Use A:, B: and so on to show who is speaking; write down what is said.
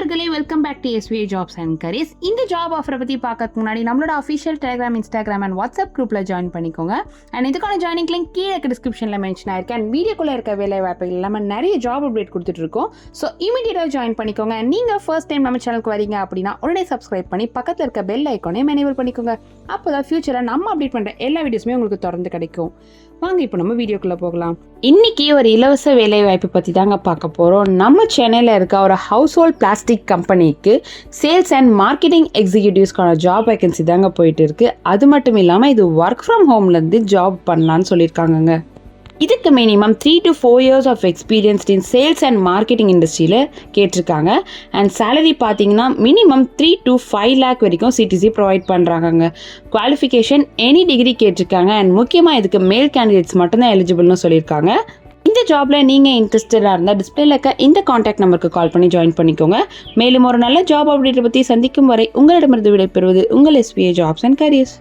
A: நண்பர்களே, welcome back to SVA jobs and careers. இந்த job ஆஃபரை பற்றி பார்க்கறதுக்கு முன்னாடி நம்மளோட official Telegram, Instagram and WhatsApp குரூப்பில் ஜாயின் பண்ணிக்கோங்க. அண்ட் இதுக்கான ஜாயினிங் லிங்க் கீழே டிஸ்கிரிப்ஷனில் மென்ஷன் ஆயிருக்கு. அண்ட் வீடியோக்குள்ளே இருக்க வேலை வாய்ப்புகள் இல்லாமல் நிறைய ஜாப் அப்டேட் கொடுத்துட்ருக்கோம். ஸோ இமீடியட்டாக ஜாயின் பண்ணிக்கோங்க. அண்ட் நீங்கள் ஃபர்ஸ்ட் டைம் நம்ம சேனலுக்கு வரீங்க அப்படின்னா உடனே சப்ஸ்கிரைப் பண்ணி பக்கத்தில் இருக்க பெல் ஐக்கானையும் எனேபிள் பண்ணிக்கோங்க. அப்போ தான் ஃபியூச்சரில் நம்ம அப்டேட் பண்ணுற எல்லா வீடியோஸுமே உங்களுக்கு தொடர்ந்து கிடைக்கும். வாங்க இப்போ நம்ம வீடியோக்குள்ளே போகலாம். இன்னைக்கு ஒரு இலவச வேலை வாய்ப்பு பற்றி தாங்க பார்க்க போகிறோம். நம்ம சென்னையில் இருக்க ஒரு ஹவுஸ் ஹோல்ட் பிளாஸ்டிக் கம்பெனிக்கு சேல்ஸ் அண்ட் மார்க்கெட்டிங் எக்ஸிக்யூட்டிவ்ஸ்க்கான ஜாப் வேகன்சி தாங்க போயிட்டு இருக்கு. அது மட்டும் இல்லாமல் இது ஒர்க் ஃப்ரம் ஹோம்லேருந்து ஜாப் பண்ணலான்னு சொல்லியிருக்காங்கங்க. இதுக்கு minimum 3 to 4 years of experienced in sales and marketing இண்டஸ்ட்ரியில் கேட்டிருக்காங்க. அண்ட் சேலரி பார்த்தீங்கன்னா மினிமம் 3 to 5 lakh வரைக்கும் சிடிசி ப்ரொவைட் பண்ணுறாங்கங்க. குவாலிஃபிகேஷன் எனி டிகிரி கேட்டிருக்காங்க. அண்ட் முக்கியமாக இதுக்கு மேல் கேண்டிடேட்ஸ் மட்டும்தான் எலிஜிபிள்னு சொல்லியிருக்காங்க. இந்த ஜாபில் நீங்கள் இன்ட்ரெஸ்டடாக இருந்தால் டிஸ்பிளேல இருக்க இந்த காண்டாக்ட் நம்பருக்கு கால் பண்ணி ஜாயின் பண்ணிக்கோங்க. மேலும் ஒரு நல்ல ஜாப் அப்டேட்டை பற்றி சந்திக்கும் வரை உங்களிடமிருந்து விடைபெறுவது உங்கள் SVA ஜாப்ஸ் அண்ட் கரியர்ஸ்.